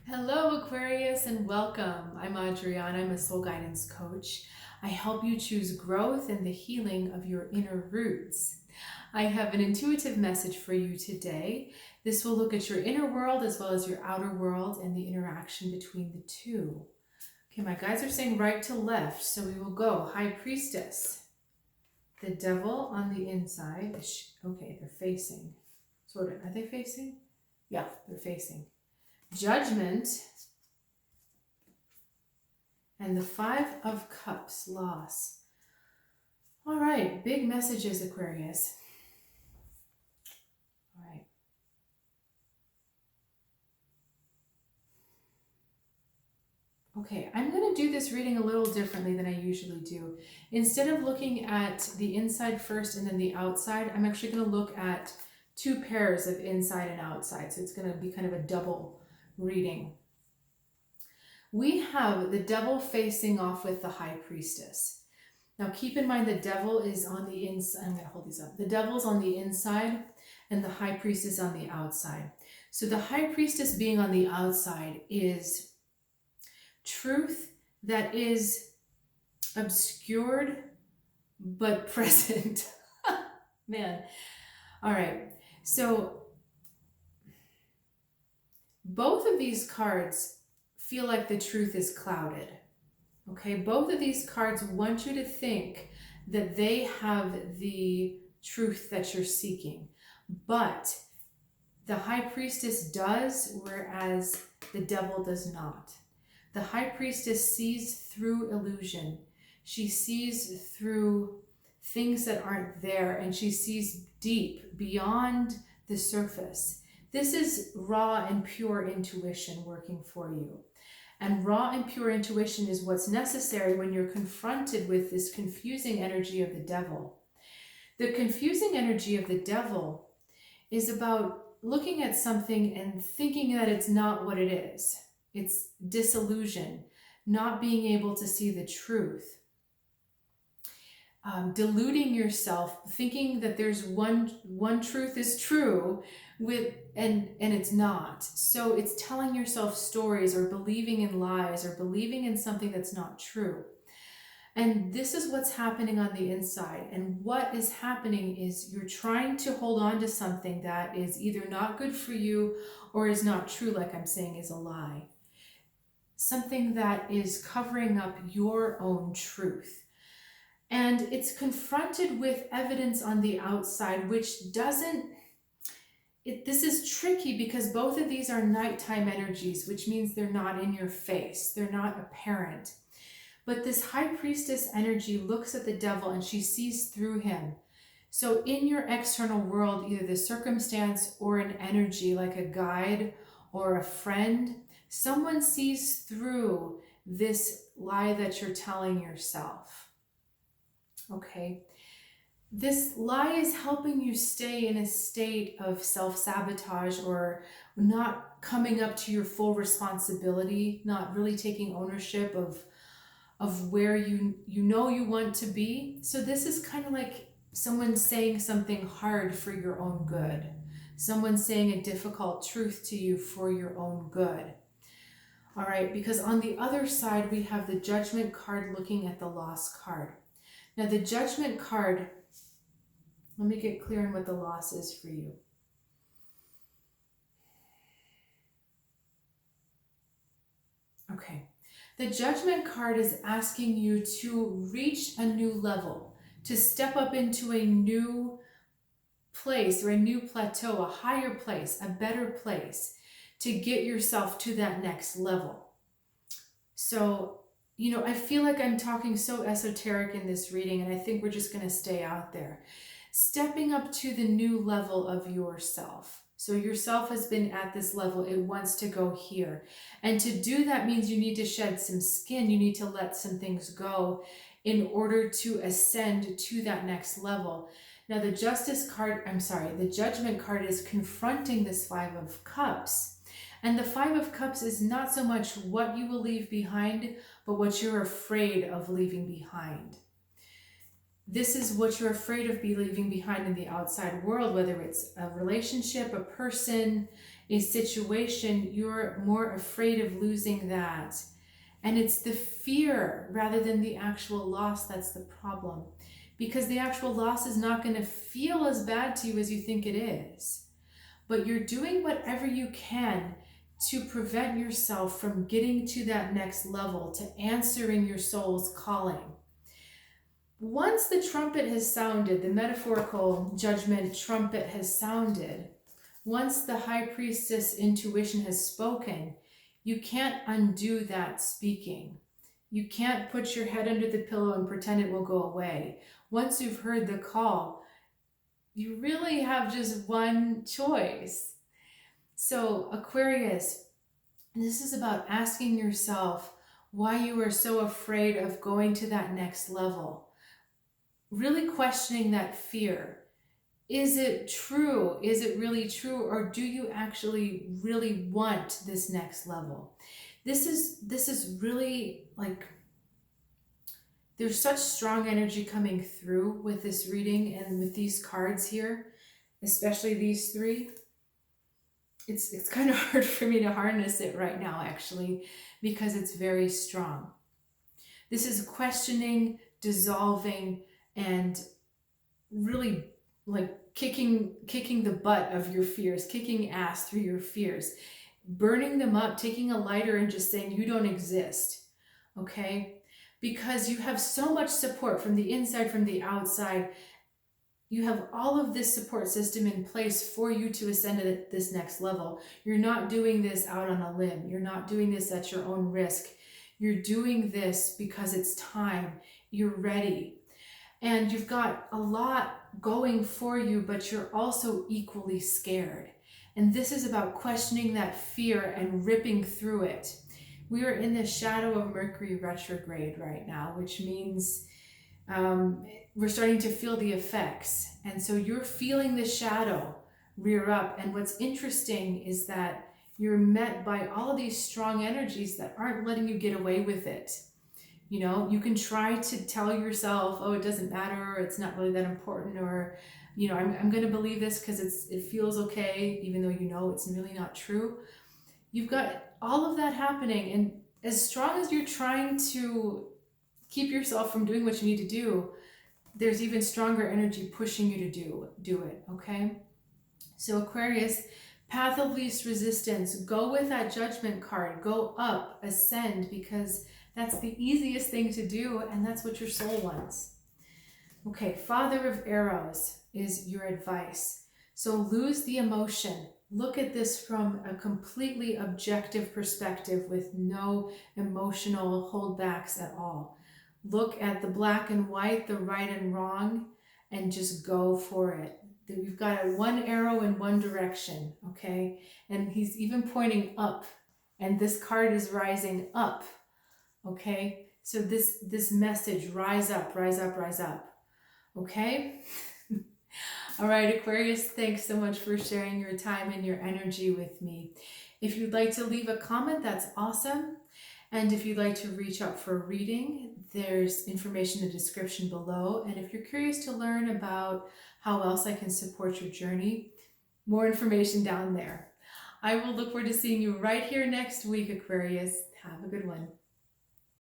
Hello, Aquarius, and welcome. I'm Adriana. I'm a soul guidance coach. I help you choose growth and the healing of your inner roots. I have an intuitive message for you today. This will look at your inner world as well as your outer world and the interaction between the two. Okay, my guides are saying right to left, so we will go High Priestess. The devil on the inside. Okay, they're facing. Sort of. Are they facing? Yeah, they're facing. Judgment. And the Five of Cups, loss. All right, big messages, Aquarius. All right. Okay, I'm going to do this reading a little differently than I usually do. Instead of looking at the inside first and then the outside, I'm actually going to look at two pairs of inside and outside. So it's going to be kind of a double reading. We have the devil facing off with the High Priestess. Now keep in mind the devil is on the inside. I'm going to hold these up. The devil's on the inside and the High Priestess on the outside. So the High Priestess being on the outside is truth that is obscured but present. Man. All right. So both of these cards feel like the truth is clouded. Okay, both of these cards want you to think that they have the truth that you're seeking, but the High Priestess does, whereas the devil does not. The High Priestess sees through illusion. She sees through things that aren't there, and she sees deep beyond the surface. This is raw and pure intuition working for you. And raw and pure intuition is what's necessary when you're confronted with this confusing energy of the devil. The confusing energy of the devil is about looking at something and thinking that it's not what it is. It's disillusion, not being able to see the truth. Deluding yourself, thinking that there's one truth is true and it's not. So it's telling yourself stories or believing in lies or believing in something that's not true. And this is what's happening on the inside. And what is happening is you're trying to hold on to something that is either not good for you or is not true, like I'm saying, is a lie. Something that is covering up your own truth. And it's confronted with evidence on the outside, which doesn't, this is tricky because both of these are nighttime energies, which means they're not in your face. They're not apparent. But this High Priestess energy looks at the devil and she sees through him. So in your external world, either the circumstance or an energy like a guide or a friend, someone sees through this lie that you're telling yourself. Okay, this lie is helping you stay in a state of self-sabotage or not coming up to your full responsibility, not really taking ownership of where you know you want to be. So this is kind of like someone saying something hard for your own good. Someone saying a difficult truth to you for your own good. All right, because on the other side, we have the Judgment card looking at the Loss card. Now the Judgment card, let me get clear on what the loss is for you. Okay, the Judgment card is asking you to reach a new level, to step up into a new place or a new plateau, a higher place, a better place, to get yourself to that next level. So I feel like I'm talking so esoteric in this reading, and I think we're just going to stay out there. Stepping up to the new level of yourself. So yourself has been at this level. It wants to go here. And to do that means you need to shed some skin. You need to let some things go in order to ascend to that next level. Now the the Judgment card is confronting this Five of Cups. And the Five of Cups is not so much what you will leave behind, but what you're afraid of leaving behind. This is what you're afraid of leaving behind in the outside world, whether it's a relationship, a person, a situation, you're more afraid of losing that. And it's the fear rather than the actual loss that's the problem. Because the actual loss is not going to feel as bad to you as you think it is. But you're doing whatever you can to prevent yourself from getting to that next level, to answering your soul's calling. Once the trumpet has sounded, the metaphorical judgment trumpet has sounded, once the high priestess intuition has spoken, you can't undo that speaking. You can't put your head under the pillow and pretend it will go away. Once you've heard the call, you really have just one choice. So Aquarius, this is about asking yourself why you are so afraid of going to that next level. Really questioning that fear. Is it true? Is it really true? Or do you actually really want this next level? This is really like, there's such strong energy coming through with this reading and with these cards here, especially these three. It's kind of hard for me to harness it right now, actually, because it's very strong. This is questioning, dissolving, and really like kicking the butt of your fears, kicking ass through your fears, burning them up, taking a lighter and just saying you don't exist, okay? Because you have so much support from the inside, from the outside. You have all of this support system in place for you to ascend to this next level. You're not doing this out on a limb. You're not doing this at your own risk. You're doing this because it's time. You're ready. And you've got a lot going for you, but you're also equally scared. And this is about questioning that fear and ripping through it. We are in the shadow of Mercury retrograde right now, which means we're starting to feel the effects. And so you're feeling the shadow rear up. And what's interesting is that you're met by all of these strong energies that aren't letting you get away with it. You know, you can try to tell yourself, oh, it doesn't matter, or it's not really that important, or, you know, I'm going to believe this because it feels okay, even though you know it's really not true. You've got all of that happening, and as strong as you're trying to keep yourself from doing what you need to do, there's even stronger energy pushing you to do it, okay? So Aquarius, path of least resistance, go with that judgment card, go up, ascend, because that's the easiest thing to do, and that's what your soul wants. Okay, Father of Arrows is your advice. So lose the emotion. Look at this from a completely objective perspective with no emotional holdbacks at all. Look at the black and white, the right and wrong, and just go for it. We've got one arrow in one direction, okay? And he's even pointing up, and this card is rising up. Okay, so this message, rise up, rise up, rise up. Okay? All right, Aquarius, thanks so much for sharing your time and your energy with me. If you'd like to leave a comment, that's awesome. And if you'd like to reach out for a reading, there's information in the description below. And if you're curious to learn about how else I can support your journey, more information down there. I will look forward to seeing you right here next week, Aquarius. Have a good one.